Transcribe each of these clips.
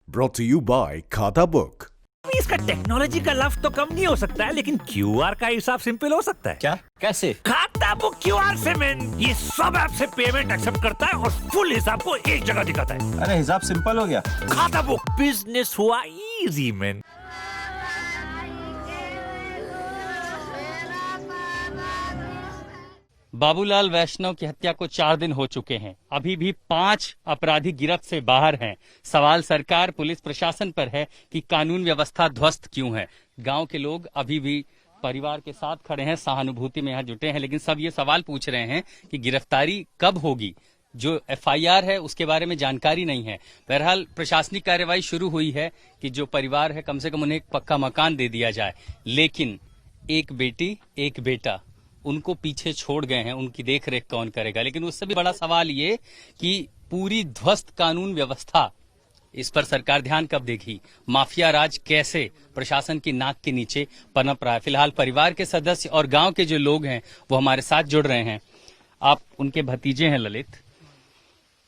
Brought to you by खाता book. इसका technology का लफ्ज तो कम नहीं हो सकता है, लेकिन क्यूआर का हिसाब सिंपल हो सकता है। क्या? कैसे? खाता बुक क्यूआर से मैन, ये सब ऐप से पेमेंट एक्सेप्ट करता है और फुल हिसाब को एक जगह दिखाता है। अरे हिसाब सिंपल हो गया। खाता बुक, बिजनेस हुआ इजी मैन। बाबूलाल वैष्णव की हत्या को 4 दिन हो चुके हैं। अभी भी 5 अपराधी गिरफ्त से बाहर हैं। सवाल सरकार, पुलिस प्रशासन पर है कि कानून व्यवस्था ध्वस्त क्यों है। गांव के लोग अभी भी परिवार के साथ खड़े हैं, सहानुभूति में यहाँ जुटे हैं, लेकिन सब ये सवाल पूछ रहे हैं कि गिरफ्तारी कब होगी। जो एफआईआर है उसके बारे में जानकारी नहीं है। बहरहाल प्रशासनिक कार्यवाही शुरू हुई है कि जो परिवार है कम से कम उन्हें एक पक्का मकान दे दिया जाए, लेकिन एक बेटी एक बेटा उनको पीछे छोड़ गए हैं, उनकी देखरेख कौन करेगा। लेकिन उससे भी बड़ा सवाल ये कि पूरी ध्वस्त कानून व्यवस्था, इस पर सरकार ध्यान कब देगी। माफिया राज कैसे प्रशासन की नाक के नीचे पनप रहा है। फिलहाल परिवार के सदस्य और गांव के जो लोग हैं वो हमारे साथ जुड़ रहे हैं। आप उनके भतीजे हैं ललित।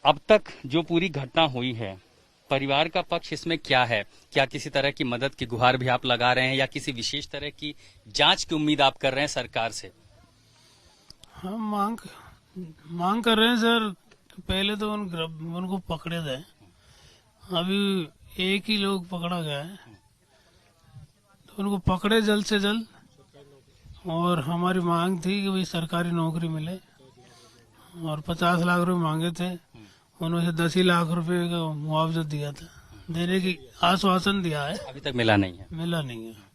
अब तक जो पूरी घटना हुई है, परिवार का पक्ष इसमें क्या है? क्या किसी तरह की मदद की गुहार भी आप लगा रहे हैं या किसी विशेष तरह की जांच की उम्मीद आप कर रहे हैं सरकार से? हम मांग कर रहे हैं सर। पहले तो उनको पकड़े थे, अभी एक ही लोग पकड़ा गया है, तो उनको पकड़े जल्द से जल्द। और हमारी मांग थी कि भाई सरकारी नौकरी मिले, और 50 लाख रुपए मांगे थे, उन्होंने से 10 ही लाख रुपए का मुआवजा दिया था, देने की आश्वासन दिया है। अभी तक मिला नहीं है।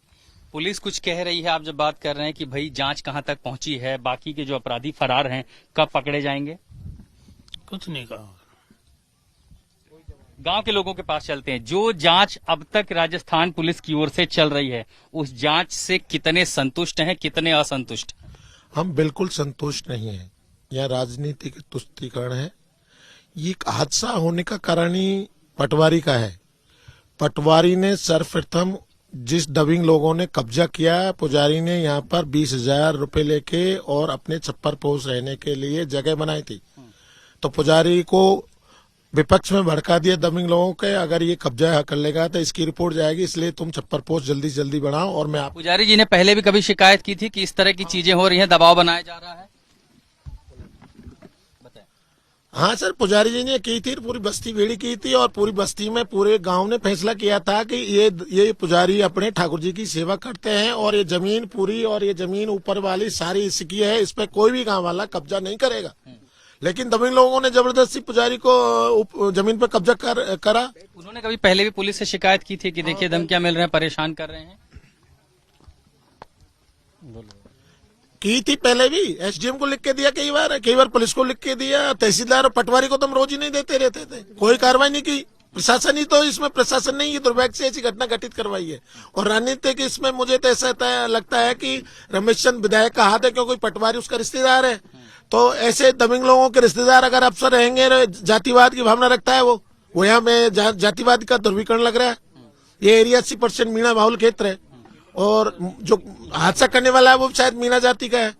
पुलिस कुछ कह रही है, आप जब बात कर रहे हैं कि भाई जांच कहां तक पहुंची है, बाकी के जो अपराधी फरार हैं कब पकड़े जाएंगे? कुछ नहीं कहा। गांव के लोगों के पास चलते हैं। जो जांच अब तक राजस्थान पुलिस की ओर से चल रही है, उस जांच से कितने संतुष्ट हैं, कितने असंतुष्ट? हम बिल्कुल संतुष्ट नहीं हैं। यह राजनीतिक तुष्टीकरण है। ये हादसा होने का कारण ही पटवारी का है। पटवारी ने सर्वप्रथम जिस डबिंग लोगों ने कब्जा किया, पुजारी ने यहाँ पर 20,000 रुपए लेके और अपने छप्पर पोष रहने के लिए जगह बनाई थी, तो पुजारी को विपक्ष में भड़का दिया डबिंग लोगों के। अगर ये कब्जा कर लेगा तो इसकी रिपोर्ट जाएगी, इसलिए तुम छप्पर पोष जल्दी से जल्दी बढ़ाओ। और मैं पुजारी जी ने पहले भी कभी शिकायत की थी कि इस तरह की चीजें हो रही हैं, दबाव बनाया जा रहा है? हाँ सर, पुजारी जी ने की थी, पूरी बस्ती भेड़ी की थी, और पूरी बस्ती में पूरे गांव ने फैसला किया था कि ये पुजारी अपने ठाकुर जी की सेवा करते हैं, और ये जमीन पूरी, और ये जमीन ऊपर वाली सारी इसकी है, इस पे कोई भी गांव वाला कब्जा नहीं करेगा। लेकिन दबिंग लोगों ने जबरदस्ती पुजारी को जमीन पे कब्जा करा। उन्होंने कभी पहले भी पुलिस से शिकायत की थी कि देखिए धमकियां मिल रहे हैं, परेशान कर रहे हैं? की थी पहले भी, एसडीएम को लिख के दिया, कई बार पुलिस को लिख के दिया, तहसीलदार और पटवारी को तो हम रोज ही नहीं देते रहते थे, कोई कार्रवाई नहीं की। प्रशासन ही तो इसमें, प्रशासन ने ये दुर्भाग्य से ऐसी घटना घटित करवाई है। और राजनीतिक इसमें मुझे तो ऐसा लगता है कि रमेश चंद विधायक का हाथ है, क्योंकि पटवारी उसका रिश्तेदार है। तो ऐसे दबिंग लोगों के रिश्तेदार अगर अफसर रहेंगे, जातिवाद की भावना रखता है वो यहाँ में जातिवाद का ध्रुवीकरण लग रहा है। ये एरिया 80% मीणा बाहुल क्षेत्र है, और जो हादसा करने वाला है वो शायद मीणा जाति का है।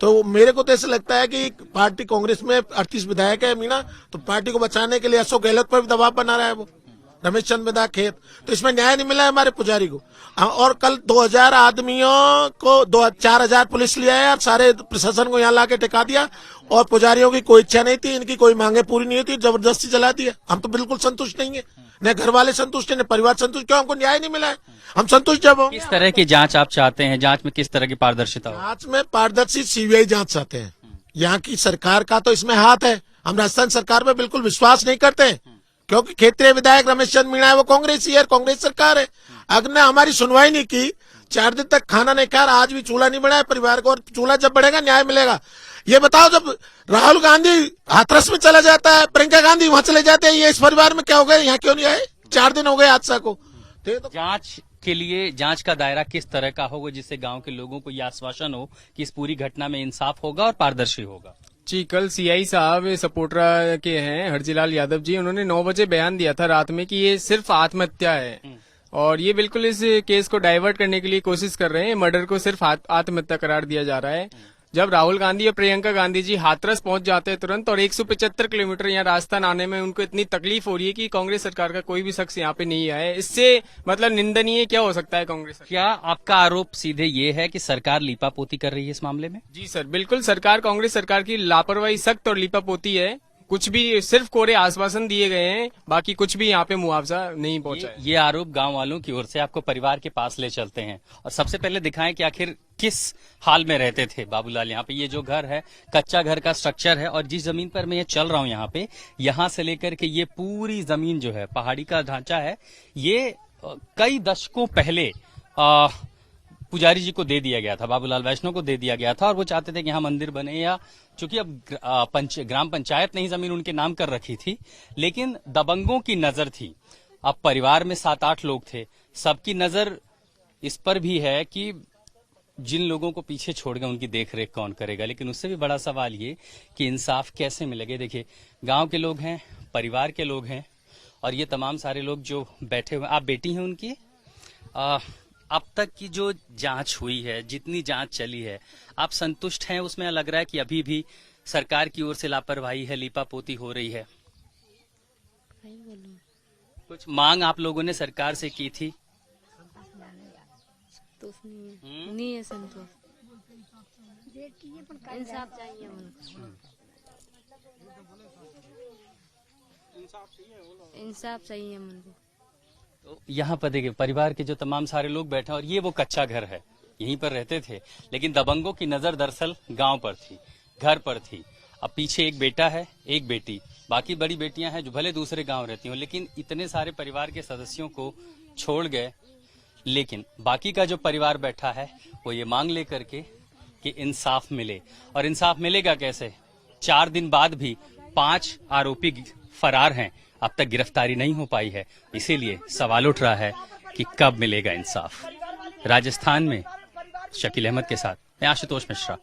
तो मेरे को तो ऐसा लगता है कि पार्टी कांग्रेस में 38 विधायक है मीणा, तो पार्टी को बचाने के लिए अशोक गहलोत पर भी दबाव बना रहा है वो रमेश चंद विधायक खेत। तो इसमें न्याय नहीं मिला है हमारे पुजारी को। और कल 2000 आदमियों को 4,000 पुलिस लिया है, और सारे प्रशासन को यहाँ ला के टिका दिया, और पुजारियों की कोई इच्छा नहीं थी, इनकी कोई मांगे पूरी नहीं होती, जबरदस्ती चला दिया। हम तो बिल्कुल संतुष्ट नहीं है, न घर वाले संतुष्ट है, न परिवार संतुष्ट। क्यों? हमको न्याय नहीं मिला है। हम संतुष्ट जब होंगे। किस तरह की जांच आप चाहते हैं? जांच में किस तरह की पारदर्शिता हो? जांच में पारदर्शी सीबीआई जांच चाहते हैं। यहाँ की सरकार का तो इसमें हाथ है। हम राजस्थान सरकार में बिल्कुल विश्वास नहीं करते हैं, क्योंकि क्षेत्रीय विधायक रमेश चंद मीणा है, वो कांग्रेस ही है, कांग्रेस सरकार है। अगर ने हमारी सुनवाई नहीं की, 4 दिन तक खाना नहीं खाया, आज भी चूल्हा नहीं बढ़ाया परिवार को, और चूल्हा जब बढ़ेगा न्याय मिलेगा। ये बताओ, जब राहुल गांधी हाथरस में चला जाता है, प्रियंका गांधी वहां चले जाते हैं, ये इस परिवार में क्या हो गया? यहाँ क्यों नहीं आए? 4 दिन हो गए हादसा को। तो जांच के लिए जांच का दायरा किस तरह का होगा जिससे गांव के लोगों को यह आश्वासन हो कि इस पूरी घटना में इंसाफ होगा और पारदर्शी होगा? जी, कल सीआई साहब सपोटरा के हैं हरजीलाल यादव जी, उन्होंने 9 बजे बयान दिया था रात में कि ये सिर्फ आत्महत्या है, और ये बिल्कुल इस केस को डाइवर्ट करने के लिए कोशिश कर रहे हैं। मर्डर को सिर्फ आत्महत्या करार दिया जा रहा है। जब राहुल गांधी और प्रियंका गांधी जी हाथरस पहुंच जाते हैं तुरंत, और 175 किलोमीटर यहाँ राजस्थान आने में उनको इतनी तकलीफ हो रही है कि कांग्रेस सरकार का कोई भी शख्स यहाँ पे नहीं आया है। इससे मतलब निंदनीय क्या हो सकता है कांग्रेस सरकार? क्या आपका आरोप सीधे ये है कि सरकार लीपापोती कर रही है इस मामले में? जी सर, बिल्कुल सरकार, कांग्रेस सरकार की लापरवाही सख्त और लीपापोती है। कुछ भी सिर्फ कोरे आश्वासन दिए गए हैं, बाकी कुछ भी यहाँ पे मुआवजा नहीं पहुंचा है। ये आरोप गांव वालों की ओर से आपको परिवार के पास ले चलते हैं और सबसे पहले दिखाएं कि आखिर किस हाल में रहते थे बाबूलाल यहाँ पे। ये जो घर है कच्चा घर का स्ट्रक्चर है, और जिस जमीन पर मैं ये चल रहा हूँ यहाँ पे, यहाँ से लेकर के ये पूरी जमीन जो है पहाड़ी का ढांचा है, ये कई दशकों पहले पुजारी जी को दे दिया गया था, बाबूलाल वैष्णव को दे दिया गया था, और वो चाहते थे कि यहाँ मंदिर बने, या चूंकि अब ग्राम पंचायत ने ही जमीन उनके नाम कर रखी थी, लेकिन दबंगों की नजर थी। अब परिवार में 7-8 लोग थे, सबकी नजर इस पर भी है कि जिन लोगों को पीछे छोड़ गए उनकी देखरेख कौन करेगा। लेकिन उससे भी बड़ा सवाल ये कि इंसाफ कैसे मिलेगा। देखिए, गांव के लोग हैं, परिवार के लोग हैं, और ये तमाम सारे लोग जो बैठे हुए, आप बेटी हैं उनकी, अब तक की जो जांच हुई है, जितनी जांच चली है, आप संतुष्ट हैं उसमें? लग रहा है कि अभी भी सरकार की ओर से लापरवाही है, लीपापोती हो रही है? कुछ मांग आप लोगों ने सरकार से की थी? नहीं है संतोष, इंसाफ चाहिए उनको, इंसाफ चाहिए मुझे। तो यहाँ पर देखिए परिवार के जो तमाम सारे लोग बैठे हैं, और ये वो कच्चा घर है, यहीं पर रहते थे, लेकिन दबंगों की नजर दरअसल गांव पर थी, घर पर थी। अब पीछे एक बेटा है, एक बेटी, बाकी बड़ी बेटियां हैं जो भले दूसरे गांव रहती हों, लेकिन इतने सारे परिवार के सदस्यों को छोड़ गए। लेकिन बाकी का जो परिवार बैठा है वो ये मांग लेकर के कि इंसाफ मिले। और इंसाफ मिलेगा कैसे? 4 दिन बाद भी 5 आरोपी फरार हैं, अब तक गिरफ्तारी नहीं हो पाई है। इसीलिए सवाल उठ रहा है कि कब मिलेगा इंसाफ। राजस्थान में शकील अहमद के साथ मैं आशुतोष मिश्रा।